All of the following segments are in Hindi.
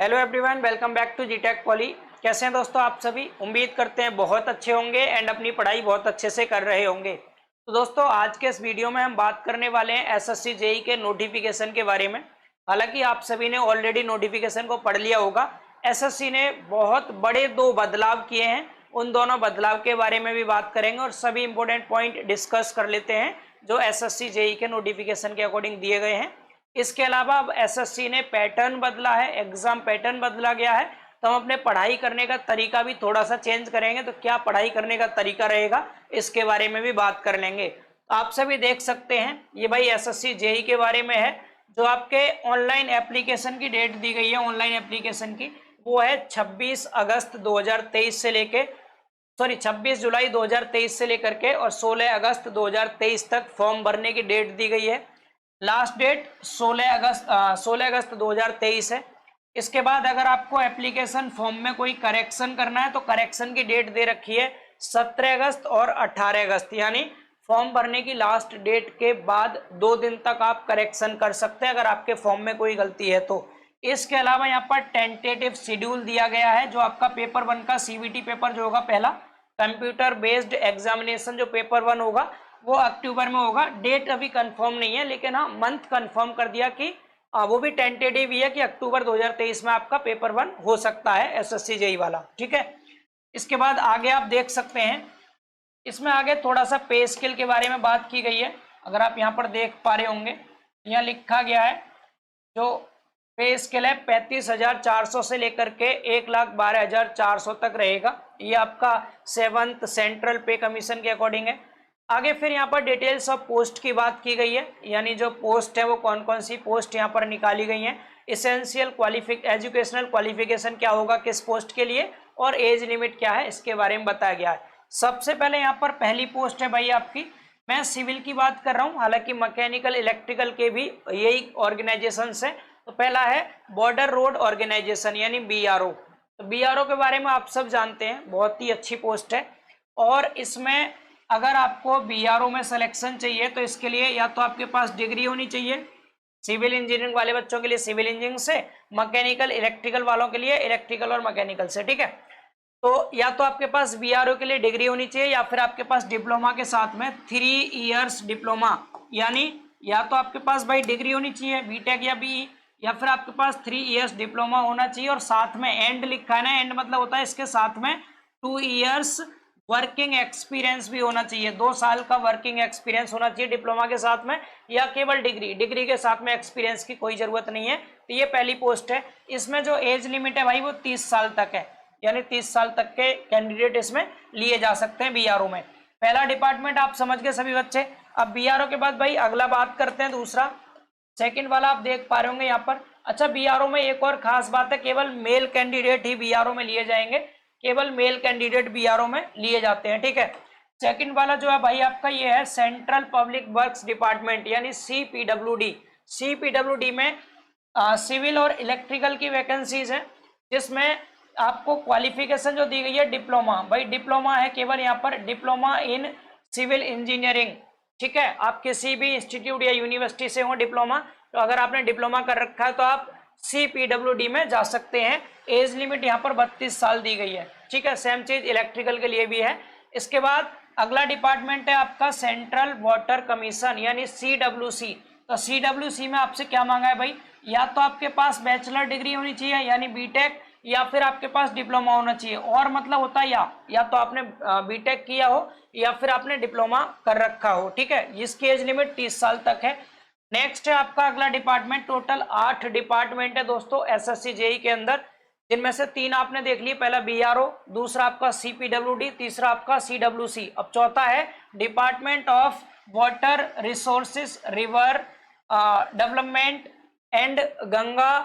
Hello everyone, welcome back to G Tech poly. कैसे हैं दोस्तों आप सभी? उम्मीद करते हैं बहुत अच्छे होंगे एंड अपनी पढ़ाई बहुत अच्छे से कर रहे होंगे। तो दोस्तों आज के इस वीडियो में हम बात करने वाले हैं एसएससी जेई के नोटिफिकेशन के बारे में। हालांकि आप सभी ने ऑलरेडी नोटिफिकेशन को पढ़ लिया होगा। एसएससी ने बहुत बड़े दो बदलाव किए हैं, उन दोनों बदलाव के बारे में भी बात करेंगे और सभी इंपॉर्टेंट पॉइंट डिस्कस कर लेते हैं जो एसएससी जेई के नोटिफिकेशन के अकॉर्डिंग दिए गए हैं। इसके अलावा अब एसएससी ने पैटर्न बदला है, एग्जाम पैटर्न बदला गया है, तो हम अपने पढ़ाई करने का तरीका भी थोड़ा सा चेंज करेंगे। तो क्या पढ़ाई करने का तरीका रहेगा इसके बारे में भी बात कर लेंगे। तो आप सभी देख सकते हैं ये भाई एसएससी जेई के बारे में है। जो आपके ऑनलाइन एप्लीकेशन की डेट दी गई है ऑनलाइन एप्लीकेशन की, वो है 26 अगस्त 2023 से लेके 26 जुलाई 2023 से लेकर के और 16 अगस्त 2023 तक फॉर्म भरने की डेट दी गई है। लास्ट डेट 16 अगस्त 2023 है। इसके बाद अगर आपको एप्लीकेशन फॉर्म में कोई करेक्शन करना है तो करेक्शन की डेट दे रखी है 17 अगस्त और 18 अगस्त, यानी फॉर्म भरने की लास्ट डेट के बाद 2 दिन तक आप करेक्शन कर सकते हैं अगर आपके फॉर्म में कोई गलती है तो। इसके अलावा यहाँ पर टेंटेटिव शेड्यूल दिया गया है। जो आपका पेपर 1 का सीबीटी पेपर जो होगा, पहला कंप्यूटर बेस्ड एग्जामिनेशन जो पेपर 1 होगा वो अक्टूबर में होगा। डेट अभी कंफर्म नहीं है, लेकिन हाँ मंथ कंफर्म कर दिया कि वो भी टेंटेटिव ही है कि अक्टूबर 2023 में आपका पेपर 1 हो सकता है एसएससी जेई वाला। ठीक है, इसके बाद आगे आप देख सकते हैं, इसमें आगे थोड़ा सा पे स्केल के बारे में बात की गई है। अगर आप यहाँ पर देख पा रहे होंगे, यहाँ लिखा गया है जो पे स्केल है 35,400 से लेकर के 1,12,400 तक रहेगा। ये आपका 7th सेंट्रल पे कमीशन के अकॉर्डिंग है। आगे फिर यहाँ पर डिटेल्स ऑफ पोस्ट की बात की गई है, यानी जो पोस्ट है वो कौन कौन सी पोस्ट यहाँ पर निकाली गई हैं। इसेंशियल एजुकेशनल क्वालिफिकेशन क्या होगा किस पोस्ट के लिए, और एज लिमिट क्या है इसके बारे में बताया गया है। सबसे पहले यहाँ पर पहली पोस्ट है भाई आपकी, मैं सिविल की बात कर रहा हूँ, हालांकि मैकेनिकल इलेक्ट्रिकल के भी यही ऑर्गेनाइजेशन है। तो पहला है बॉर्डर रोड ऑर्गेनाइजेशन यानी बीआरओ। तो बीआरओ के बारे में आप सब जानते हैं, बहुत ही अच्छी पोस्ट है। और इसमें अगर आपको बीआरओ में सिलेक्शन चाहिए तो इसके लिए या तो आपके पास डिग्री होनी चाहिए, सिविल इंजीनियरिंग वाले बच्चों के लिए सिविल इंजीनियरिंग से, मैकेनिकल इलेक्ट्रिकल वालों के लिए इलेक्ट्रिकल और मैकेनिकल से। ठीक है, तो या तो आपके पास बीआरओ के लिए डिग्री होनी चाहिए या फिर आपके पास डिप्लोमा के साथ में 3 इयर्स डिप्लोमा, यानी या तो आपके पास भाई डिग्री होनी चाहिए बीटेक या बीई, या फिर आपके पास 3 इयर्स डिप्लोमा होना चाहिए और साथ में एंड लिखा है ना, एंड मतलब होता है इसके साथ में 2 इयर्स वर्किंग एक्सपीरियंस भी होना चाहिए। 2 साल का वर्किंग एक्सपीरियंस होना चाहिए डिप्लोमा के साथ में, या केवल डिग्री के साथ में एक्सपीरियंस की कोई जरूरत नहीं है। तो ये पहली पोस्ट है। इसमें जो एज लिमिट है भाई वो 30 साल तक है, यानी 30 साल तक के कैंडिडेट इसमें लिए जा सकते हैं बीआरओ में। पहला डिपार्टमेंट आप समझ गए सभी बच्चे। अब बीआरओ के बाद भाई अगला बात करते हैं दूसरा, सेकंड वाला आप देख पा रहे होंगे यहाँ पर। अच्छा, बीआरओ में एक और खास बात है, केवल मेल कैंडिडेट ही बीआरओ में लिए जाएंगे, केवल मेल कैंडिडेट बीआरओ में लिए जाते हैं। ठीक है, सेकंड वाला जो है भाई आपका ये है सेंट्रल पब्लिक वर्क्स डिपार्टमेंट यानी सीपीडब्ल्यूडी। सीपीडब्ल्यूडी में सिविल और इलेक्ट्रिकल की वैकेंसीज है, जिसमें आपको क्वालिफिकेशन जो दी गई है डिप्लोमा, भाई डिप्लोमा है केवल यहाँ पर, डिप्लोमा इन सिविल इंजीनियरिंग। ठीक है, आप किसी भी इंस्टीट्यूट या यूनिवर्सिटी से हो डिप्लोमा, तो अगर आपने डिप्लोमा कर रखा है तो आप सीपीडब्ल्यूडी में जा सकते हैं। एज लिमिट यहाँ पर 32 साल दी गई है। ठीक है, सेम चीज इलेक्ट्रिकल के लिए भी है। इसके बाद अगला डिपार्टमेंट है आपका सेंट्रल वाटर कमीशन यानी सीडब्ल्यूसी। तो सीडब्ल्यूसी में आपसे क्या मांगा है भाई, या तो आपके पास बैचलर डिग्री होनी चाहिए यानी बीटेक, या फिर आपके पास डिप्लोमा होना चाहिए। और मतलब होता है या तो आपने बीटेक किया हो या फिर आपने डिप्लोमा कर रखा हो। ठीक है, जिसकी एज लिमिट 30 साल तक है। नेक्स्ट है आपका अगला डिपार्टमेंट, टोटल 8 डिपार्टमेंट है दोस्तों एसएससी जेई के अंदर, जिनमें से 3 आपने देख लिए, पहला बीआरओ, दूसरा आपका सीपीडब्ल्यूडी, तीसरा आपका सीडब्ल्यूसी। अब चौथा है department of water resources river development and Ganga.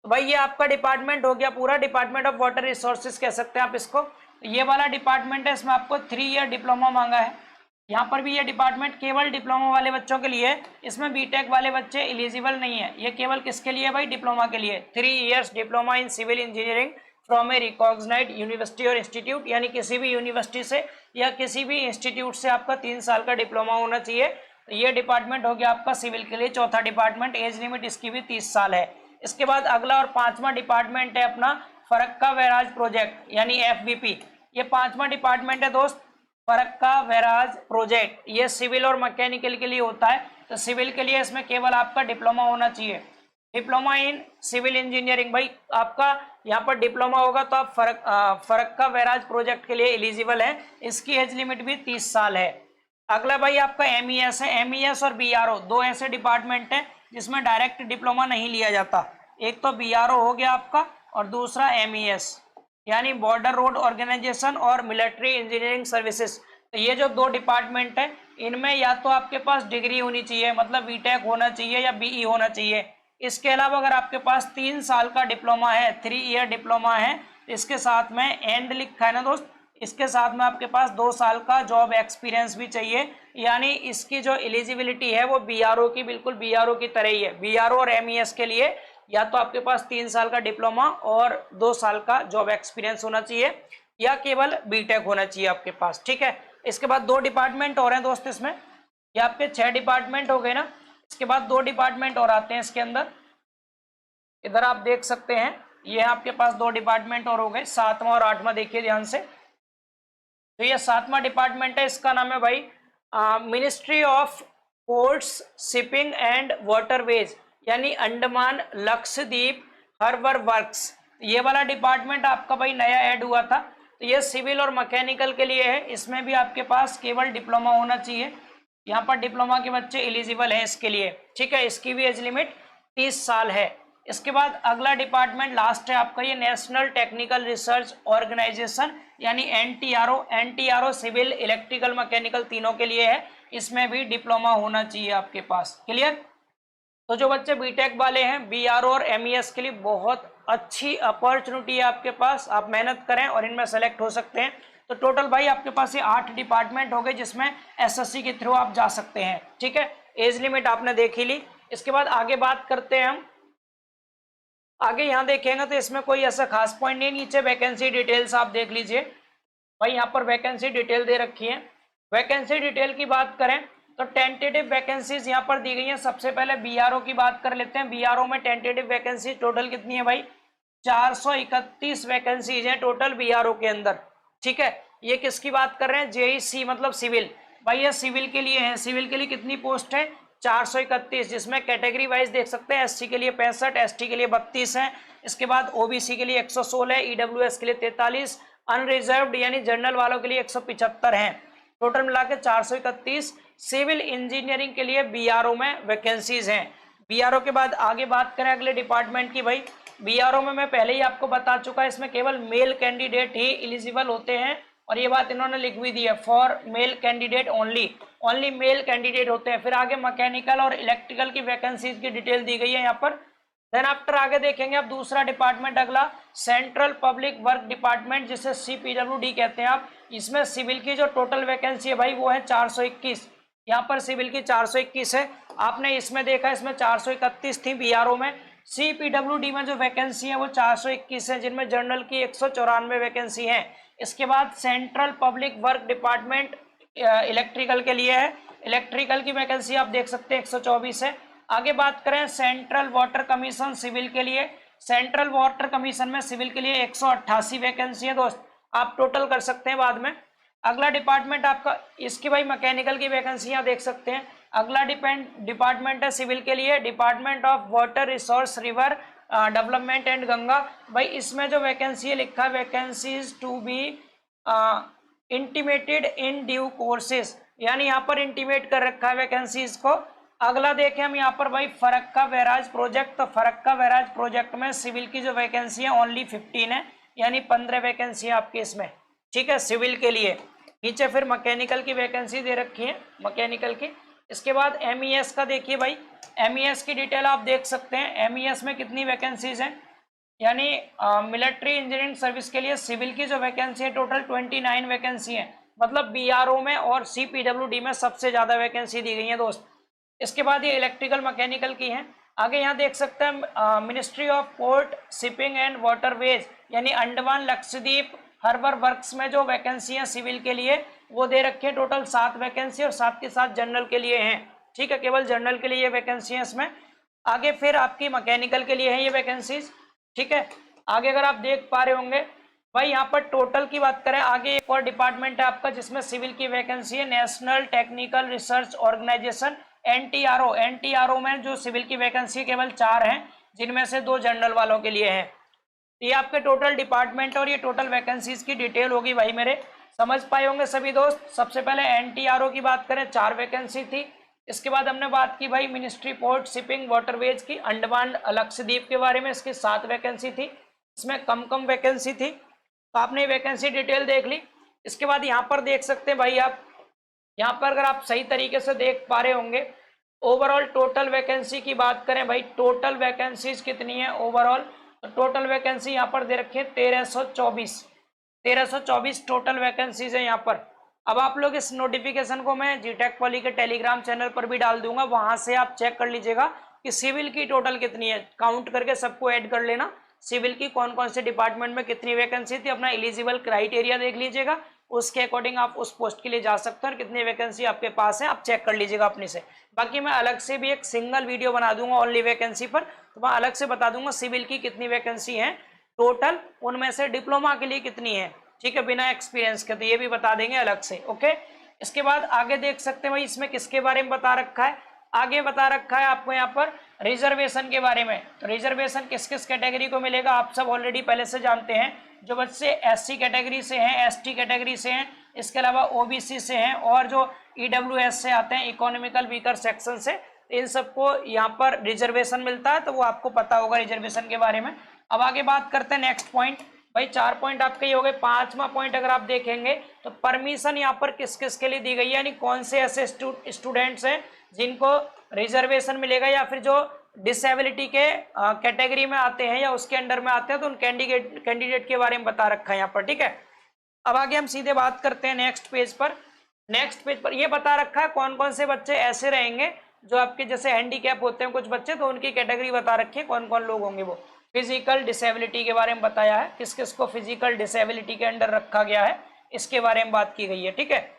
तो भाई ये आपका डिपार्टमेंट हो गया पूरा, डिपार्टमेंट ऑफ वाटर रिसोर्सेज कह सकते हैं आप इसको। ये वाला डिपार्टमेंट है, इसमें आपको 3 ईयर डिप्लोमा मांगा है। यहाँ पर भी ये डिपार्टमेंट केवल डिप्लोमा वाले बच्चों के लिए, इसमें बीटेक वाले बच्चे एलिजिबल नहीं है। ये केवल किसके लिए भाई, डिप्लोमा के लिए। 3 years diploma in civil engineering from a recognised university और इंस्टीट्यूट, यानी किसी भी यूनिवर्सिटी से या किसी भी इंस्टीट्यूट से आपका 3 साल का डिप्लोमा होना चाहिए। तो ये डिपार्टमेंट हो गया आपका सिविल के लिए। चौथा डिपार्टमेंट, एज लिमिट इसकी भी 30 साल है। इसके बाद अगला और पांचवा डिपार्टमेंट है अपना फरक्का बैराज प्रोजेक्ट यानी FBP। ये पांचवा डिपार्टमेंट है दोस्त, फरक्का बैराज प्रोजेक्ट। ये सिविल और मैकेनिकल के लिए होता है। तो सिविल के लिए इसमें केवल आपका डिप्लोमा होना चाहिए, डिप्लोमा इन सिविल इंजीनियरिंग। भाई आपका यहाँ पर डिप्लोमा होगा तो आप फरक्का बैराज प्रोजेक्ट के लिए एलिजिबल है। इसकी एज लिमिट भी 30 साल है। अगला भाई आपका MES है। MES और BRO दो ऐसे डिपार्टमेंट हैं जिसमें डायरेक्ट डिप्लोमा नहीं लिया जाता। एक तो BRO हो गया आपका और दूसरा MES यानी बॉर्डर रोड ऑर्गेनाइजेशन और मिलिट्री इंजीनियरिंग सर्विसेज। तो ये जो दो डिपार्टमेंट है इनमें या तो आपके पास डिग्री होनी चाहिए, मतलब BTech होना चाहिए या BE होना चाहिए। इसके अलावा अगर आपके पास 3 साल का डिप्लोमा है, 3 ईयर डिप्लोमा है, इसके साथ में एंड लिखा है ना दोस्त, इसके साथ में आपके पास 2 साल का जॉब एक्सपीरियंस भी चाहिए। यानी इसकी जो एलिजिबिलिटी है वो BRO की बिल्कुल BRO की तरह ही है। BRO और MES के लिए या तो आपके पास 3 साल का डिप्लोमा और 2 साल का जॉब एक्सपीरियंस होना चाहिए या केवल BTech होना चाहिए आपके पास, ठीक है। इसके बाद 2 डिपार्टमेंट और हैं दोस्त इसमें, ये आपके 6 डिपार्टमेंट हो गए ना। इसके बाद 2 डिपार्टमेंट और आते हैं इसके अंदर, इधर आप देख सकते हैं ये आपके पास 2 डिपार्टमेंट और हो गए, 7वां और 8वां। देखिए ध्यान से, तो ये 7वां डिपार्टमेंट है, इसका नाम है भाई ministry of ports shipping and waterways यानी अंडमान लक्षद्वीप हार्बर वर्क्स। ये वाला डिपार्टमेंट आपका भाई नया ऐड हुआ था। तो ये सिविल और मैकेनिकल के लिए है। इसमें भी आपके पास केवल डिप्लोमा होना चाहिए। यहाँ पर डिप्लोमा के बच्चे एलिजिबल हैं इसके लिए, ठीक है। इसकी भी एज लिमिट 30 साल है। इसके बाद अगला डिपार्टमेंट लास्ट है आपका ये नेशनल टेक्निकल रिसर्च ऑर्गेनाइजेशन यानी NTRO सिविल इलेक्ट्रिकल मैकेनिकल तीनों के लिए है। इसमें भी डिप्लोमा होना चाहिए आपके पास, क्लियर। तो जो बच्चे BTech वाले हैं BRO और MES के लिए बहुत अच्छी अपॉर्चुनिटी है आपके पास, आप मेहनत करें और इनमें सेलेक्ट हो सकते हैं। तो टोटल भाई आपके पास ये 8 डिपार्टमेंट हो गए जिसमें SSC के थ्रू आप जा सकते हैं, ठीक है। एज लिमिट आपने देख ही ली। इसके बाद आगे बात करते हैं हम, आगे यहाँ देखेंगे तो इसमें कोई ऐसा खास पॉइंट नहीं। नीचे वैकेंसी डिटेल्स आप देख लीजिए भाई, यहाँ पर वैकेंसी डिटेल दे रखी है। वैकेंसी डिटेल की बात करें तो टेंटेटिव वैकेंसीज यहाँ पर दी गई हैं। सबसे पहले BRO की बात कर लेते हैं। BRO में टेंटेटिव वैकेंसी टोटल कितनी है भाई, 431 वैकेंसीज हैं टोटल BRO के अंदर, ठीक है। ये किसकी बात कर रहे हैं, JEC मतलब सिविल। भाई ये सिविल के लिए है। सिविल के लिए कितनी पोस्ट है, 431, जिसमें कैटेगरी वाइज देख सकते हैं SC के लिए 65, ST के लिए 32 है। इसके बाद OBC के लिए 116, EWS के लिए 43, अनरिजर्व्ड यानी जनरल वालों के लिए 175 हैं। टोटल मिला के 431 सिविल इंजीनियरिंग के लिए BRO में वैकेंसीज हैं। BRO के बाद आगे बात करें अगले डिपार्टमेंट की। भाई BRO में मैं पहले ही आपको बता चुका, इसमें केवल मेल कैंडिडेट ही एलिजिबल होते हैं और ये बात इन्होंने लिख भी दी है, for male candidate only male candidate होते हैं। फिर आगे मैकेनिकल और इलेक्ट्रिकल की वैकेंसीज की डिटेल दी गई है यहाँ पर। देन आफ्टर आगे देखेंगे अब दूसरा डिपार्टमेंट अगला सेंट्रल पब्लिक वर्क डिपार्टमेंट जिसे CPWD कहते हैं आप। इसमें सिविल की जो टोटल वैकेंसी है भाई वो है 421। यहाँ पर सिविल की 421 है, आपने इसमें देखा इसमें 431 थी BRO में। CPWD में जो वैकेंसी है वो 421 है, जिनमें जनरल की 194 वैकेंसी है। इसके बाद central public work department electrical के लिए है। इलेक्ट्रिकल की वैकेंसी आप देख सकते हैं 124 है। आगे बात करें सेंट्रल वाटर कमीशन सिविल के लिए, सेंट्रल वाटर कमीशन में सिविल के लिए 188 वैकेंसी है दोस्त, आप टोटल कर सकते हैं बाद में। अगला डिपार्टमेंट आपका इसकी भाई मैकेनिकल की वैकेंसियां देख सकते हैं। अगला डिपार्टमेंट है सिविल के लिए department of water resource river development and Ganga. भाई इसमें जो वैकेंसी है लिखा है vacancies to be intimated in due courses, यानी यहाँ पर इंटीमेट कर रखा है वैकेंसीज को। अगला देखें हम यहाँ पर भाई फरक्का बैराज प्रोजेक्ट, तो फरक्का बैराज प्रोजेक्ट में सिविल की जो वैकेंसी है ओनली 15 है, यानी 15 वैकेंसी है आपके इसमें, ठीक है, सिविल के लिए। नीचे फिर मैकेनिकल की वैकेंसी दे रखी है मैकेनिकल की। इसके बाद MES का देखिए भाई, MES की डिटेल आप देख सकते हैं। MES में कितनी वैकेंसीज हैं, यानी मिलिट्री इंजीनियरिंग सर्विस के लिए सिविल की जो वैकेंसी है टोटल 29 वैकेंसी है, मतलब BRO में और CPWD में सबसे ज़्यादा वैकेंसी दी गई है दोस्त। इसके बाद ये इलेक्ट्रिकल मैकेनिकल की है। आगे यहाँ देख सकते हैं ministry of port shipping and waterways यानी अंडमान लक्षद्वीप हार्बर वर्क्स में जो वैकेंसी है सिविल के लिए वो दे रखे हैं टोटल 7 वैकेंसी और साथ के साथ जनरल के लिए हैं, ठीक है, केवल जनरल के लिए वैकेंसी है इसमें। आगे फिर आपकी मैकेनिकल के लिए है ये वैकेंसीज, ठीक है। आगे अगर आप देख पा रहे होंगे भाई यहाँ पर टोटल की बात करें, आगे एक और डिपार्टमेंट है आपका जिसमें सिविल की वैकेंसी है, national technical research organisation, NTRO. NTRO में जो सिविल की वैकेंसी केवल 4 हैं, जिनमें से 2 जनरल वालों के लिए हैं। ये आपके टोटल डिपार्टमेंट और ये टोटल वैकेंसीज की डिटेल होगी भाई मेरे, समझ पाए होंगे सभी दोस्त। सबसे पहले एनटीआरओ की बात करें, 4 वैकेंसी थी। इसके बाद हमने बात की भाई मिनिस्ट्री पोर्ट शिपिंग वाटरवेज की, अंडमान लक्षद्वीप के बारे में, इसकी 7 वैकेंसी थी, इसमें कम वैकेंसी थी। तो आपने वैकेंसी डिटेल देख ली। इसके बाद यहाँ पर देख सकते हैं भाई आप, यहाँ पर अगर आप सही तरीके से देख पा रहे होंगे, ओवरऑल टोटल वैकेंसी की बात करें भाई, टोटल वैकेंसीज कितनी है ओवरऑल, तो टोटल वैकेंसी यहाँ पर दे रखी है 1324 टोटल वैकेंसीज है यहाँ पर। अब आप लोग इस नोटिफिकेशन को मैं जीटेक पॉली के टेलीग्राम चैनल पर भी डाल दूंगा, वहां से आप चेक कर लीजिएगा कि सिविल की टोटल कितनी है, काउंट करके सबको ऐड कर लेना, सिविल की कौन कौन से डिपार्टमेंट में कितनी वैकेंसी थी, अपना एलिजिबल क्राइटेरिया देख लीजिएगा, उसके अकॉर्डिंग आप उस पोस्ट के लिए जा सकते हो, और कितनी वैकेंसी आपके पास है आप चेक कर लीजिएगा अपने से। बाकी मैं अलग से भी एक सिंगल वीडियो बना दूंगा ओनली वैकेंसी पर, तो मैं अलग से बता दूंगा सिविल की कितनी वैकेंसी है टोटल, उनमें से डिप्लोमा के लिए कितनी है, ठीक है, बिना एक्सपीरियंस के, तो ये भी बता देंगे अलग से, ओके। इसके बाद आगे देख सकते हैं भाई इसमें किसके बारे में बता रखा है, आगे बता रखा है आपको यहाँ पर रिजर्वेशन के बारे में। तो रिजर्वेशन किस किस कैटेगरी को मिलेगा आप सब ऑलरेडी पहले से जानते हैं, जो बच्चे एससी कैटेगरी से हैं, एसटी कैटेगरी से हैं, इसके अलावा ओबीसी से हैं, और जो ईडब्ल्यूएस से आते हैं, इकोनॉमिकल वीकर सेक्शन से, इन सबको यहाँ पर रिजर्वेशन मिलता है, तो वो आपको पता होगा रिजर्वेशन के बारे में। अब आगे बात करते हैं नेक्स्ट पॉइंट, भाई 4 पॉइंट आपके ये हो गए। 5वां पॉइंट अगर आप देखेंगे तो परमिशन यहाँ पर किस किस के लिए दी गई है, यानी कौन से ऐसे स्टूडेंट्स हैं जिनको रिजर्वेशन मिलेगा, या फिर जो डिसेबिलिटी के कैटेगरी में आते हैं या उसके अंडर में आते हैं, तो उन कैंडिडेट के बारे में बता रखा है यहाँ पर, ठीक है। अब आगे हम सीधे बात करते हैं नेक्स्ट पेज पर। नेक्स्ट पेज पर ये बता रखा है कौन कौन से बच्चे ऐसे रहेंगे जो आपके जैसे हैंडीकैप होते हैं कुछ बच्चे, तो उनकी कैटेगरी बता रखी है, कौन कौन लोग होंगे वो। फिजिकल डिसेबिलिटी के बारे में बताया है, किस किस को फिजिकल डिसेबिलिटी के अंडर रखा गया है, इसके बारे में बात की गई है, ठीक है।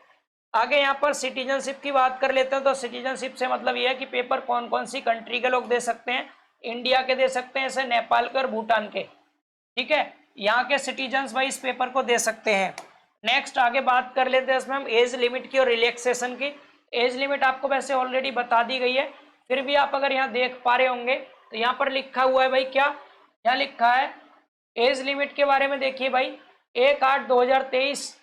आगे यहाँ पर सिटीजनशिप की बात कर लेते हैं। तो सिटीजनशिप से मतलब ये है कि पेपर कौन कौन सी कंट्री के लोग दे सकते हैं, इंडिया के दे सकते हैं, जैसे नेपाल के और भूटान के, ठीक है, यहाँ के सिटीजन्स भाई इस पेपर को दे सकते हैं। नेक्स्ट आगे बात कर लेते हैं इसमें हम एज लिमिट की और रिलैक्सेशन की। एज लिमिट आपको वैसे ऑलरेडी बता दी गई है, फिर भी आप अगर यहाँ देख पा रहे होंगे तो यहाँ पर लिखा हुआ है भाई, क्या क्या लिखा है एज लिमिट के बारे में, देखिए भाई 1/8/2023,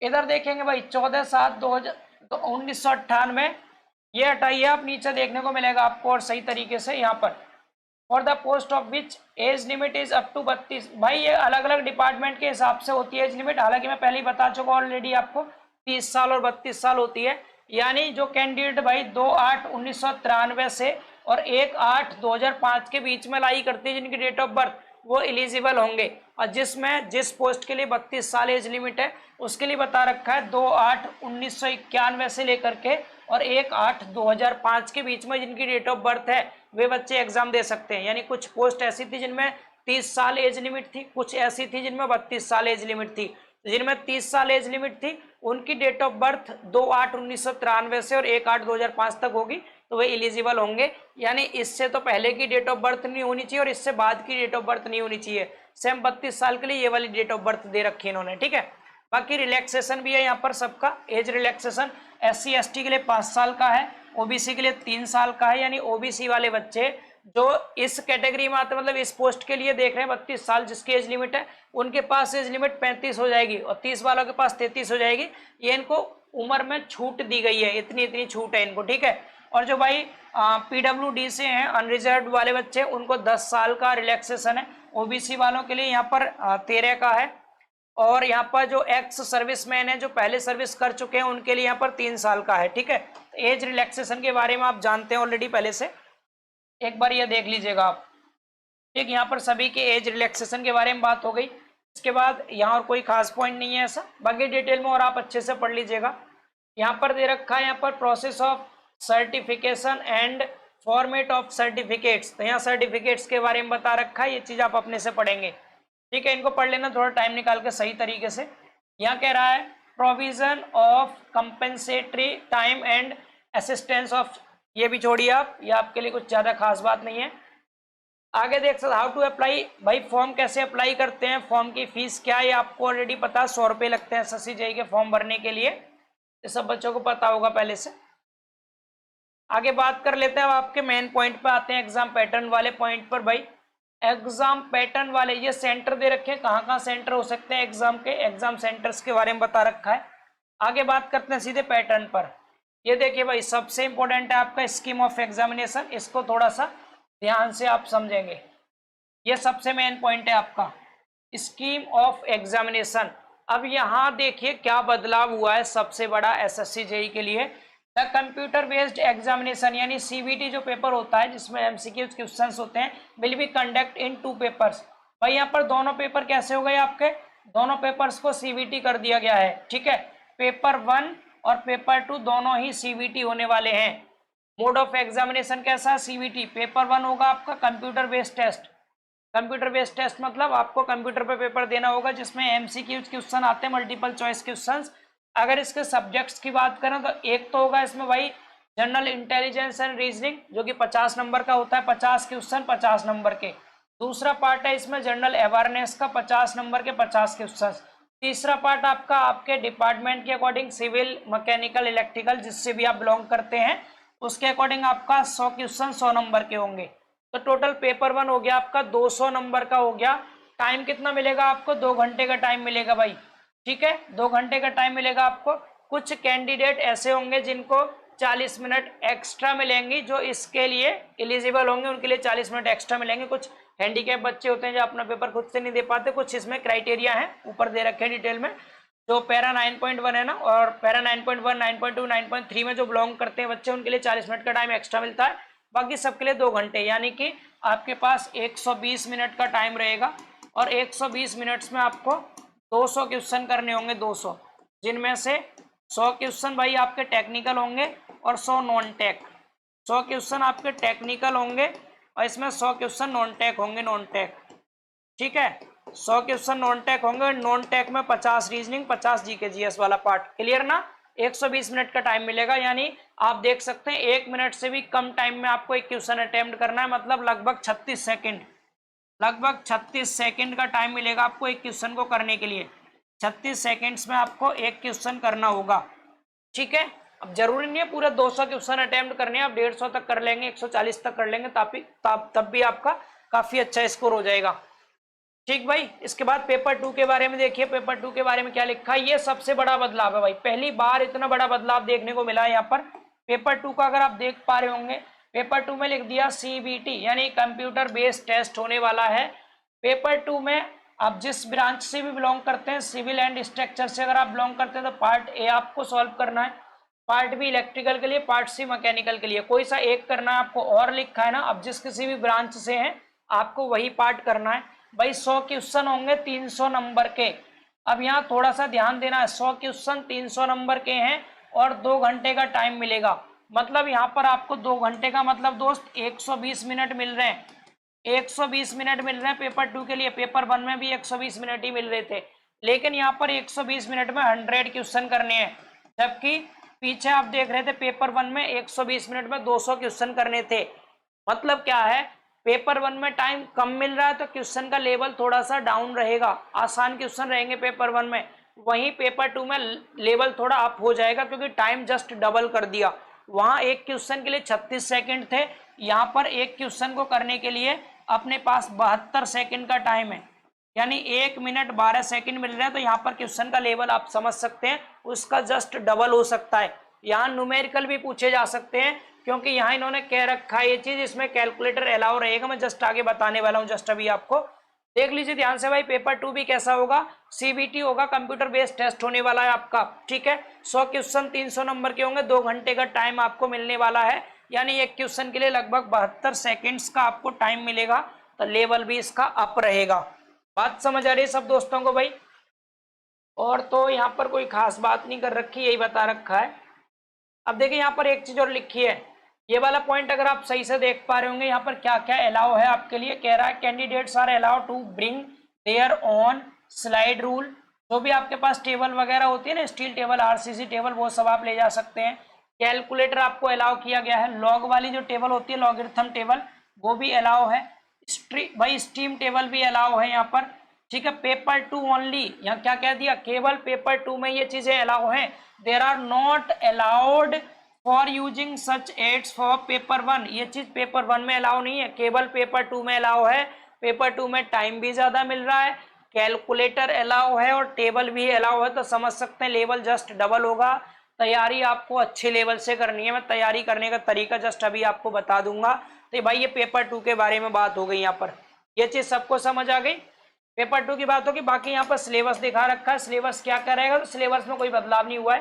इधर देखेंगे भाई 14/7/1998, ये हटाइए आप, नीचे देखने को मिलेगा आपको और सही तरीके से यहाँ पर, for the post of which age limit is up to 32। भाई ये अलग अलग डिपार्टमेंट के हिसाब से होती है एज लिमिट, हालांकि मैं पहले ही बता चुका ऑलरेडी आपको 30 साल और 32 साल होती है। यानी जो कैंडिडेट भाई 2/8/1993 से और 1/8/2005 के बीच में लाई करती है जिनकी डेट ऑफ बर्थ, वो एलिजिबल होंगे। और जिस पोस्ट के लिए 32 साल एज लिमिट है उसके लिए बता रखा है 2/8/1991 से लेकर के और 1/8/2005 के बीच में जिनकी डेट ऑफ बर्थ है वे बच्चे एग्जाम दे सकते हैं। यानी कुछ पोस्ट ऐसी थी जिनमें 30 साल एज लिमिट थी, कुछ ऐसी थी जिनमें 32 साल एज लिमिट थी। जिनमें 30 साल एज लिमिट थी उनकी डेट ऑफ बर्थ 2/8/1993 से और 1/8/2005 तक होगी, तो वे एलिजिबल होंगे। यानी इससे तो पहले की डेट ऑफ बर्थ नहीं होनी चाहिए और इससे बाद की डेट ऑफ बर्थ नहीं होनी चाहिए। सेम 32 साल के लिए ये वाली डेट ऑफ बर्थ दे रखी है इन्होंने, ठीक है। बाकी रिलैक्सेशन भी है यहाँ पर सबका, एज रिलैक्सेशन SC ST के लिए 5 साल का है, OBC के लिए 3 साल का है। यानी OBC वाले बच्चे जो इस कैटेगरी में आते मतलब इस पोस्ट के लिए देख रहे हैं 32 साल जिसकी एज लिमिट है, उनके पास एज लिमिट 35 हो जाएगी और 30 वालों के पास 33 हो जाएगी। ये इनको उम्र में छूट दी गई है, इतनी छूट है इनको, ठीक है। और जो भाई PWD से हैं अनरिजर्व वाले बच्चे, उनको 10 साल का रिलैक्सेशन है। OBC वालों के लिए यहाँ पर 13 का है, और यहाँ पर जो एक्स सर्विसमैन है जो पहले सर्विस कर चुके हैं उनके लिए यहाँ पर 3 साल का है, ठीक है। एज रिलैक्सेशन के बारे में आप जानते हैं ऑलरेडी पहले से, एक बार ये देख लीजिएगा आप, ठीक। यहाँ पर सभी के एज रिलैक्सेशन के बारे में बात हो गई। इसके बाद यहाँ और कोई खास पॉइंट नहीं है ऐसा, बाकी डिटेल में और आप अच्छे से पढ़ लीजिएगा। यहाँ पर दे रखा है यहाँ पर process of certification and format of certificates, तो यहाँ सर्टिफिकेट्स के बारे में बता रखा है, ये चीज़ आप अपने से पढ़ेंगे, ठीक है। इनको पढ़ लेना थोड़ा टाइम निकाल के सही तरीके से। यहाँ कह रहा है provision of compensatory time and assistance of ये भी छोड़िए आप, ये आपके लिए कुछ ज़्यादा खास बात नहीं है। आगे देख सकते हाउ टू अप्लाई, भाई फॉर्म कैसे अप्लाई करते हैं, फॉर्म की फीस क्या है, ये आपको ऑलरेडी पता है, 100 रुपये लगते हैं एसएससी जेईई के फॉर्म भरने के लिए, ये सब बच्चों को पता होगा पहले से। आगे बात कर लेते हैं, अब आपके मेन पॉइंट पे आते हैं, एग्जाम पैटर्न वाले पॉइंट पर। भाई एग्जाम पैटर्न वाले ये सेंटर दे रखे हैं, कहाँ कहाँ सेंटर हो सकते हैं एग्जाम के, एग्जाम सेंटर्स के बारे में बता रखा है। आगे बात करते हैं सीधे पैटर्न पर। ये देखिए भाई सबसे इंपॉर्टेंट है आपका स्कीम ऑफ एग्जामिनेशन, इसको थोड़ा सा ध्यान से आप समझेंगे, ये सबसे मेन पॉइंट है आपका स्कीम ऑफ एग्जामिनेशन। अब यहाँ देखिए क्या बदलाव हुआ है सबसे बड़ा एसएससी जेईई के लिए। द कंप्यूटर बेस्ड एग्जामिनेशन यानी सीबीटी जो पेपर होता है जिसमें एमसीक्यू क्वेश्चंस होते हैं, will be conduct in 2 papers. भाई यहाँ पर दोनों पेपर कैसे हो गए आपके, दोनों पेपर्स को सीबीटी कर दिया गया है, ठीक है। पेपर 1 और पेपर 2 दोनों ही सीबीटी होने वाले हैं। मोड ऑफ एग्जामिनेशन कैसा है, सीबीटी। पेपर 1 होगा आपका computer based test, computer based test मतलब आपको कंप्यूटर पे पेपर देना होगा जिसमें एमसीक्यू क्वेश्चन आते हैं, मल्टीपल चॉइस क्वेश्चंस। अगर इसके सब्जेक्ट्स की बात करें तो एक तो होगा इसमें भाई जनरल इंटेलिजेंस एंड रीजनिंग जो कि 50 नंबर का होता है, 50 क्वेश्चन 50 नंबर के। दूसरा पार्ट है इसमें जनरल अवेयरनेस का 50 नंबर के 50 क्वेश्चन। तीसरा पार्ट आपका आपके डिपार्टमेंट के अकॉर्डिंग सिविल, मैकेनिकल, इलेक्ट्रिकल जिससे भी आप बिलोंग करते हैं उसके अकॉर्डिंग आपका 100 क्वेश्चन 100 नंबर के होंगे। तो टोटल पेपर 1 हो गया आपका 200 नंबर का हो गया। टाइम कितना मिलेगा आपको, 2 घंटे का टाइम मिलेगा भाई, ठीक है, 2 घंटे का टाइम मिलेगा आपको। कुछ कैंडिडेट ऐसे होंगे जिनको 40 मिनट एक्स्ट्रा मिलेंगी, जो इसके लिए एलिजिबल होंगे उनके लिए 40 मिनट एक्स्ट्रा मिलेंगे। कुछ हैंडीकैप बच्चे होते हैं जो अपना पेपर खुद से नहीं दे पाते, कुछ इसमें क्राइटेरिया है ऊपर दे रखे हैं डिटेल में। जो पैरा 9.1 है ना, और पैरा 9.1, 9.2, 9.3 में जो बिलोंग करते हैं बच्चे उनके लिए 40 मिनट का टाइम एक्स्ट्रा मिलता है, बाकी सबके लिए 2 घंटे, यानी कि आपके पास 120 मिनट का टाइम रहेगा। और 120 मिनट्स में आपको 200 क्वेश्चन करने होंगे, 200, जिनमें से 100 क्वेश्चन भाई आपके टेक्निकल होंगे और 100 नॉन टेक। 100 क्वेश्चन आपके टेक्निकल होंगे और इसमें 100 क्वेश्चन नॉन टेक होंगे, नॉन टेक, ठीक है। 100 क्वेश्चन नॉन टेक होंगे, नॉन टेक में 50 रीजनिंग, 50 जीके जीएस वाला पार्ट, क्लियर ना। 120 मिनट का टाइम मिलेगा, यानी आप देख सकते हैं 1 मिनट से भी कम टाइम में आपको एक क्वेश्चन अटेम्प्ट करना है, मतलब लगभग 36 सेकंड, लगभग 36 सेकंड का टाइम मिलेगा आपको एक क्वेश्चन को करने के लिए। 36 सेकंड्स में आपको एक क्वेश्चन करना होगा, ठीक है। अब जरूरी नहीं है पूरा 200 क्वेश्चन अटेम्प्ट करने, आप 150 तक कर लेंगे, 140 तक कर लेंगे, तब भी आपका काफी अच्छा स्कोर हो जाएगा, ठीक भाई। इसके बाद पेपर 2 के बारे में देखिए, पेपर 2 के बारे में क्या लिखा है, ये सबसे बड़ा बदलाव है भाई, पहली बार इतना बड़ा बदलाव देखने को मिला है यहाँ पर। पेपर 2 का अगर आप देख पा रहे होंगे, पेपर 2 में लिख दिया सीबीटी यानी कंप्यूटर बेस्ड टेस्ट होने वाला है। पेपर 2 में आप जिस ब्रांच से भी बिलोंग करते हैं, सिविल एंड स्ट्रक्चर से अगर आप बिलोंग करते हैं तो पार्ट ए आपको सॉल्व करना है, पार्ट बी इलेक्ट्रिकल के लिए, पार्ट सी मैकेनिकल के लिए, कोई सा एक करना है आपको, और लिखा है ना, अब जिस किसी भी ब्रांच से है आपको वही पार्ट करना है भाई। 100 क्वेश्चन होंगे 300 नंबर के। अब यहाँ थोड़ा सा ध्यान देना है, 100 क्वेश्चन 300 नंबर के हैं और 2 घंटे का टाइम मिलेगा, मतलब यहाँ पर आपको 2 घंटे का मतलब दोस्त 120 मिनट मिल रहे हैं, 120 मिनट मिल रहे हैं पेपर 2 के लिए। पेपर 1 में भी 120 मिनट ही मिल रहे थे, लेकिन यहाँ पर 120 मिनट में 100 क्वेश्चन करने हैं, जबकि पीछे आप देख रहे थे पेपर 1 में 120 मिनट में 200 क्वेश्चन करने थे। मतलब क्या है, पेपर 1 में टाइम कम मिल रहा है तो क्वेश्चन का लेवल थोड़ा सा डाउन रहेगा, आसान क्वेश्चन रहेंगे पेपर 1 में, वहीं पेपर 2 में लेवल थोड़ा अप हो जाएगा क्योंकि टाइम जस्ट डबल कर दिया। वहां एक क्वेश्चन के लिए 36 सेकंड थे, यहाँ पर एक क्वेश्चन को करने के लिए अपने पास 72 सेकंड का टाइम है, यानी 1 मिनट 12 सेकंड मिल रहे हैं। तो यहाँ पर क्वेश्चन का लेवल आप समझ सकते हैं, उसका जस्ट डबल हो सकता है। यहाँ न्यूमेरिकल भी पूछे जा सकते हैं क्योंकि यहाँ इन्होंने कह रखा है ये चीज, इसमें कैलकुलेटर अलाउ रहेगा, मैं जस्ट आगे बताने वाला हूँ, जस्ट अभी आपको देख लीजिए ध्यान से भाई। पेपर 2 भी कैसा होगा, सीबीटी होगा, कंप्यूटर बेस्ड टेस्ट होने वाला है आपका, ठीक है। 100 क्वेश्चन 300 नंबर के होंगे, 2 घंटे का टाइम आपको मिलने वाला है, यानी एक क्वेश्चन के लिए लगभग 72 सेकेंड्स का आपको टाइम मिलेगा, तो लेवल भी इसका अप रहेगा। बात समझ आ रही है सब दोस्तों को भाई। और तो यहाँ पर कोई खास बात नहीं कर रखी, यही बता रखा है। अब देखिए यहाँ पर एक चीज और लिखी है, ये वाला पॉइंट अगर आप सही से देख पा रहे होंगे, यहाँ पर क्या क्या अलाउ है आपके लिए, कह रहा है candidates are allow to bring their own slide rule, जो भी आपके पास टेबल वगैरह होती है ना, स्टील टेबल, आरसीसी टेबल, वो सब आप ले जा सकते हैं। कैलकुलेटर आपको अलाउ किया गया है, लॉग वाली जो टेबल होती है लॉगरिथम टेबल वो भी अलाउ है, भाई स्ट्रीम टेबल भी अलाउ है यहाँ पर, ठीक है। पेपर 2 ओनली, यहाँ क्या कह दिया, केवल पेपर 2 में ये चीजें अलाउ हैं। There are not allowed for using such aids for paper 1, ये चीज पेपर 1 में अलाउ नहीं है, केवल पेपर 2 में अलाउ है। पेपर 2 में टाइम भी ज्यादा मिल रहा है, कैलकुलेटर अलाउ है और टेबल भी अलाउ है, तो समझ सकते हैं लेवल जस्ट डबल होगा। तैयारी आपको अच्छे लेवल से करनी है, मैं तैयारी करने का तरीका जस्ट अभी आपको बता दूंगा। तो भाई ये पेपर 2 के बारे में बात हो गई, यहाँ पर ये चीज सबको समझ आ गई। पेपर 2 की बात होगी, बाकी यहाँ पर सिलेबस दिखा रखा है, सिलेबस क्या करेगा, तो सिलेबस में कोई बदलाव नहीं हुआ है,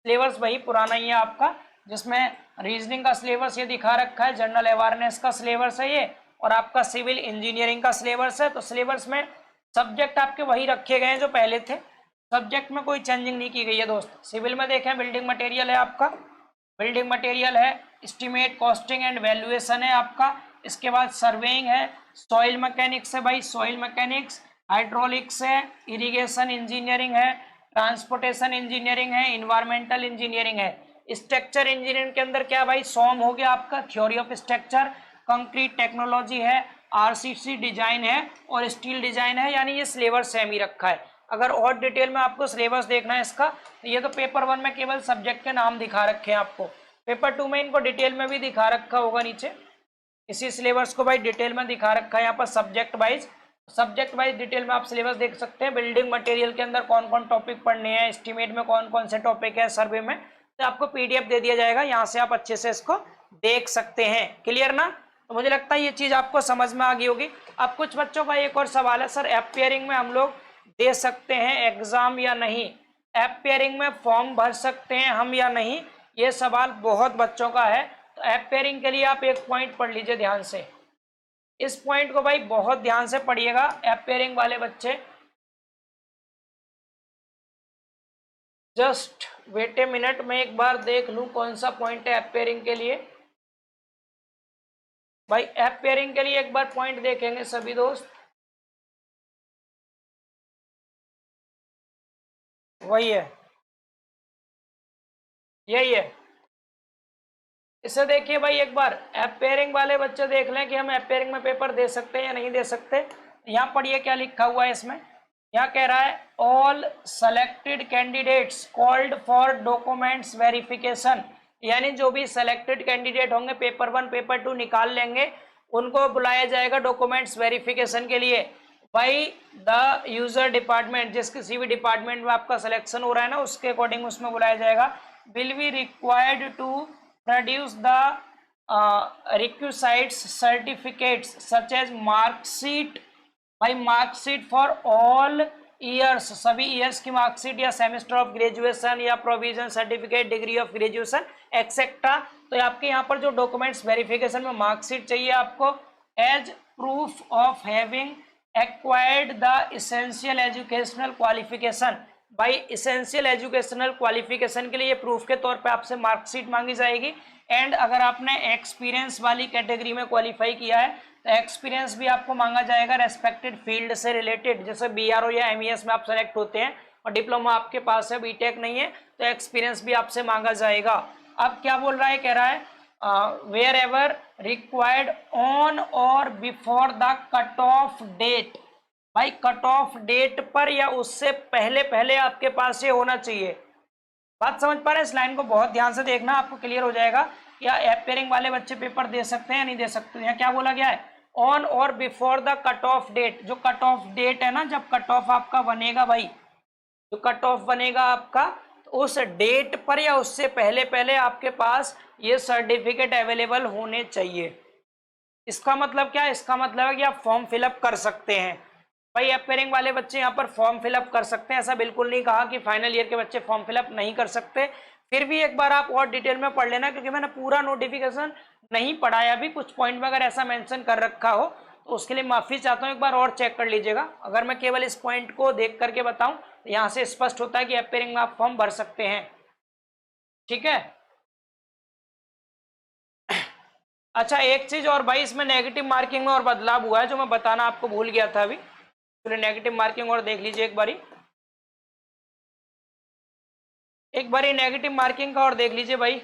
सिलेबस वही पुराना ही है आपका, जिसमें रीजनिंग का सिलेबस ये दिखा रखा है, जनरल अवेयरनेस का सिलेबस है ये, और आपका सिविल इंजीनियरिंग का सिलेबस है। तो सिलेबस में सब्जेक्ट आपके वही रखे गए हैं जो पहले थे, सब्जेक्ट में कोई चेंजिंग नहीं की गई है दोस्त। सिविल में देखें बिल्डिंग मटेरियल है आपका, बिल्डिंग मटेरियल है, एस्टीमेट कॉस्टिंग एंड वैल्यूएशन है आपका, इसके बाद सर्वेइंग है, सॉइल मैकेनिक्स है भाई, सॉइल मैकेनिक्स, हाइड्रोलिक्स है, इरिगेशन इंजीनियरिंग है, ट्रांसपोर्टेशन इंजीनियरिंग है, इन्वायरमेंटल इंजीनियरिंग है। स्ट्रक्चर इंजीनियरिंग के अंदर क्या भाई, सॉम हो गया आपका, theory of structure, concrete technology है, आरसीसी डिजाइन है और स्टील डिजाइन है, यानी ये सिलेबस सेम ही रखा है। अगर और डिटेल में आपको सिलेबस देखना है इसका, तो ये तो पेपर 1 में केवल सब्जेक्ट के नाम दिखा रखे हैं आपको, पेपर 2 में इनको डिटेल में भी दिखा रखा होगा नीचे, इसी सिलेबस को भाई डिटेल में दिखा रखा है यहाँ पर सब्जेक्ट वाइज डिटेल में आप सिलेबस देख सकते हैं। बिल्डिंग मटेरियल के अंदर कौन कौन टॉपिक पढ़ने हैं, एस्टीमेट में कौन कौन से टॉपिक है, सर्वे में, तो आपको पीडीएफ दे दिया जाएगा, यहाँ से आप अच्छे से इसको देख सकते हैं। क्लियर ना? तो मुझे लगता है ये चीज आपको समझ में आ गई होगी। अब कुछ बच्चों का एक और सवाल है, सर एपियरिंग में हम लोग दे सकते हैं एग्जाम या नहीं, एपियरिंग में फॉर्म भर सकते हैं हम या नहीं, ये सवाल बहुत बच्चों का है। तो एपियरिंग के लिए आप एक पॉइंट पढ़ लीजिए ध्यान से, इस पॉइंट को भाई बहुत ध्यान से पढ़िएगा एपियरिंग वाले बच्चे। जस्ट वेट ए मिनट, मैं एक बार देख लूं कौन सा पॉइंट है एपियरिंग के लिए। भाई एपियरिंग के लिए एक बार पॉइंट देखेंगे सभी दोस्त, वही है, यही है। इसे देखिए भाई एक बार, एपियरिंग वाले बच्चे देख लें कि हम एपियरिंग में पेपर दे सकते हैं या नहीं दे सकते। यहाँ पढ़िए क्या लिखा हुआ है इसमें, यहाँ कह रहा है all selected candidates called for documents verification, यानी जो भी सेलेक्टेड कैंडिडेट होंगे पेपर 1 पेपर 2 निकाल लेंगे, उनको बुलाया जाएगा डॉक्यूमेंट्स वेरिफिकेशन के लिए। भाई द यूजर डिपार्टमेंट, जिस किसी भी डिपार्टमेंट में आपका सिलेक्शन हो रहा है ना, उसके अकॉर्डिंग उसमें बुलाया जाएगा। Will be required to produce the requisites certificates such as marksheet, भाई मार्कशीट फॉर ऑल ईयर्स, सभी ईयर्स की मार्कशीट, या सेमेस्टर ऑफ ग्रेजुएशन, या provision certificate, degree of graduation etcetera. तो आपके यहाँ पर जो डॉक्यूमेंट्स वेरिफिकेशन में मार्कशीट चाहिए आपको, as proof of having acquired the essential educational qualification, भाई इसेंशियल एजुकेशनल क्वालिफिकेशन के लिए प्रूफ के तौर पे आपसे मार्कशीट मांगी जाएगी। एंड अगर आपने एक्सपीरियंस वाली कैटेगरी में क्वालिफाई किया है तो एक्सपीरियंस भी आपको मांगा जाएगा रेस्पेक्टेड फील्ड से रिलेटेड, जैसे बीआरओ या एमईएस में आप सेलेक्ट होते हैं और डिप्लोमा आपके पास है, बीटेक नहीं है, तो एक्सपीरियंस भी आपसे मांगा जाएगा। अब क्या बोल रहा है, कह रहा है wherever required on or before the cut off date, भाई कट ऑफ डेट पर या उससे पहले पहले आपके पास ये होना चाहिए। बात समझ पा रहे हैं? इस लाइन को बहुत ध्यान से देखना, आपको क्लियर हो जाएगा क्या एपियरिंग वाले बच्चे पेपर दे सकते हैं या नहीं दे सकते। यहाँ क्या बोला गया है, on or before the cut off date, जो कट ऑफ डेट है ना, जब कट ऑफ आपका बनेगा भाई, जो कट ऑफ बनेगा आपका, तो उस डेट पर या उससे पहले पहले आपके पास ये सर्टिफिकेट अवेलेबल होने चाहिए। इसका मतलब क्या है, इसका मतलब है कि आप फॉर्म फिलअप कर सकते हैं। भाई एपियरिंग वाले बच्चे यहाँ पर फॉर्म फिलअप कर सकते हैं, ऐसा बिल्कुल नहीं कहा कि फाइनल ईयर के बच्चे फॉर्म फिलअप नहीं कर सकते। फिर भी एक बार आप और डिटेल में पढ़ लेना, क्योंकि मैंने पूरा नोटिफिकेशन नहीं पढ़ाया अभी, कुछ पॉइंट में अगर ऐसा मेंशन कर रखा हो तो उसके लिए माफी चाहता हूँ, एक बार और चेक कर लीजिएगा। अगर मैं केवल इस पॉइंट को देख करके बताऊं तो यहाँ से स्पष्ट होता है कि एपियरिंग में आप फॉर्म भर सकते हैं। ठीक है, अच्छा एक चीज और भाई, इसमें नेगेटिव मार्किंग में और बदलाव हुआ है जो मैं बताना आपको भूल गया था अभी, तो नेगेटिव मार्किंग और देख लीजिए एक बारी नेगेटिव मार्किंग का और देख लीजिए भाई।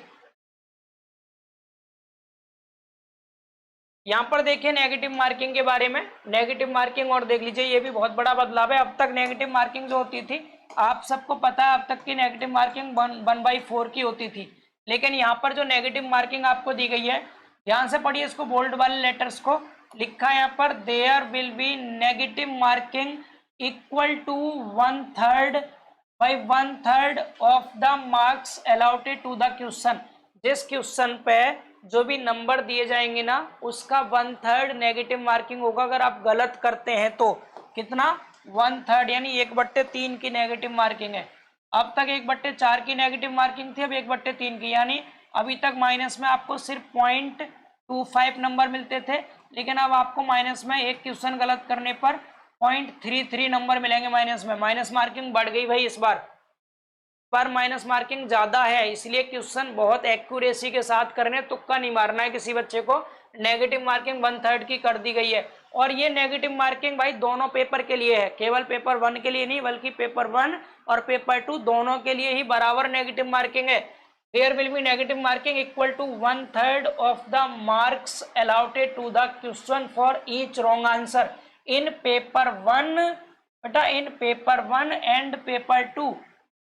यहाँ पर देखिए नेगेटिव मार्किंग के बारे में, नेगेटिव मार्किंग और देख लीजिए, ये भी बहुत बड़ा बदलाव है। अब तक नेगेटिव मार्किंग जो होती थी आप सबको पता है, अब तक की नेगेटिव मार्किंग 1/4 की होती थी, लेकिन यहाँ पर जो नेगेटिव मार्किंग आपको दी गई है, ध्यान से पढ़िए इसको, बोल्ड वाले लेटर्स को। लिखा है यहाँ पर there will be negative marking equal to 1/3 by 1/3 of the marks allotted to the question. जिस क्वेश्चन पे जो भी नंबर दिए जाएंगे ना, उसका 1/3 नेगेटिव मार्किंग होगा। अगर आप गलत करते हैं तो कितना, 1/3, यानी 1/3 की नेगेटिव मार्किंग है। अब तक 1/4 की नेगेटिव मार्किंग थी, अब 1/3 की, यानी अभी तक माइनस में आपको सिर्फ 0.25 नंबर मिलते थे, लेकिन अब आपको माइनस में एक क्वेश्चन गलत करने पर 0.33 नंबर मिलेंगे माइनस में। माइनस मार्किंग बढ़ गई भाई इस बार माइनस मार्किंग ज्यादा है, इसलिए क्वेश्चन बहुत एक्यूरेसी के साथ करने, तुक्का नहीं मारना है किसी बच्चे को। नेगेटिव मार्किंग 1/3 की कर दी गई है, और ये नेगेटिव मार्किंग भाई दोनों पेपर के लिए है, केवल पेपर 1 के लिए नहीं, बल्कि पेपर 1 और पेपर 2 दोनों के लिए ही बराबर नेगेटिव मार्किंग है। There will be negative marking equal to 1/3 of the marks allotted to the question for each wrong answer in paper 1, बेटा इन पेपर 1 एंड पेपर 2,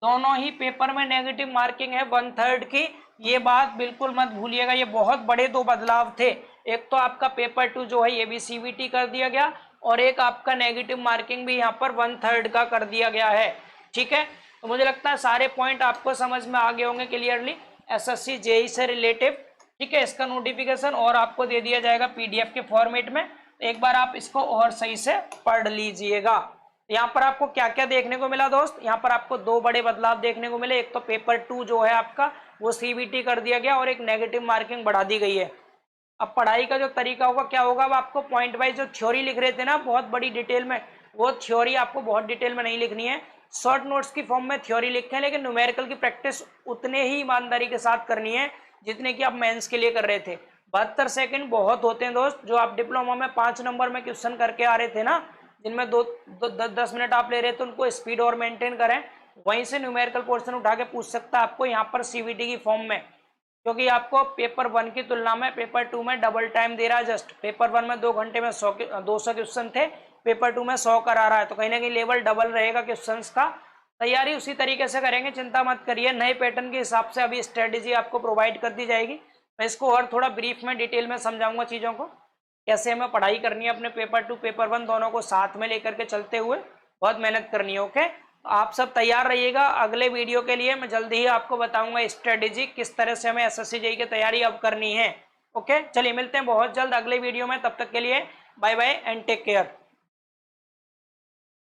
दोनों ही पेपर में नेगेटिव मार्किंग है 1/3 की। ये बात बिल्कुल मत भूलिएगा, ये बहुत बड़े दो बदलाव थे। एक तो आपका पेपर 2 जो है ये भी सीबीटी कर दिया गया, और एक आपका नेगेटिव मार्किंग भी यहाँ पर 1/3 का कर दिया गया है। ठीक है, तो मुझे लगता है सारे पॉइंट आपको समझ में आ गए होंगे क्लियरली, एसएससी जेई से रिलेटिव। ठीक है, इसका नोटिफिकेशन और आपको दे दिया जाएगा पीडीएफ के फॉर्मेट में, एक बार आप इसको और सही से पढ़ लीजिएगा। यहाँ पर आपको क्या क्या देखने को मिला दोस्त, यहाँ पर आपको दो बड़े बदलाव देखने को मिले। एक तो पेपर 2 जो है आपका वो सीबीटी कर दिया गया, और एक नेगेटिव मार्किंग बढ़ा दी गई है। अब पढ़ाई का जो तरीका होगा क्या होगा, अब आपको पॉइंट वाइज जो थ्योरी लिख रहे थे ना बहुत बड़ी डिटेल में, वो थ्योरी आपको बहुत डिटेल में नहीं लिखनी है, शॉर्ट नोट्स की फॉर्म में थ्योरी लिखें, लेकिन न्यूमेरिकल की प्रैक्टिस उतने ही ईमानदारी के साथ करनी है जितने की आप मेंस के लिए कर रहे थे। 72 सेकंड बहुत होते हैं दोस्त, जो आप डिप्लोमा में 5 नंबर में क्वेश्चन करके आ रहे थे ना, जिनमें 10 मिनट आप ले रहे थे, उनको स्पीड और मेंटेन करें। वहीं से न्यूमेरिकल पोर्शन उठा के पूछ सकता है आपको यहाँ पर सीबीटी की फॉर्म में, क्योंकि आपको पेपर 1 की तुलना में पेपर 2 में डबल टाइम दे रहा है। जस्ट पेपर 1 में 2 घंटे में 200 क्वेश्चन थे, पेपर 2 में 100 करा रहा है, तो कहीं ना कहीं लेवल डबल रहेगा क्वेश्चन का। तैयारी उसी तरीके से करेंगे, चिंता मत करिए। नए पैटर्न के हिसाब से अभी स्ट्रेटेजी आपको प्रोवाइड कर दी जाएगी। मैं इसको और थोड़ा ब्रीफ में डिटेल में समझाऊंगा चीज़ों को, कैसे हमें पढ़ाई करनी है अपने पेपर 2 पेपर 1 दोनों को साथ में लेकर के चलते हुए, बहुत मेहनत करनी है। ओके, आप सब तैयार रहिएगा। अगले वीडियो के लिए मैं जल्दी ही आपको बताऊंगा स्ट्रेटेजी किस तरह से हमें एसएससी जेईई की तैयारी अब करनी है। ओके, चलिए मिलते हैं बहुत जल्द अगले वीडियो में, तब तक के लिए bye bye and take care.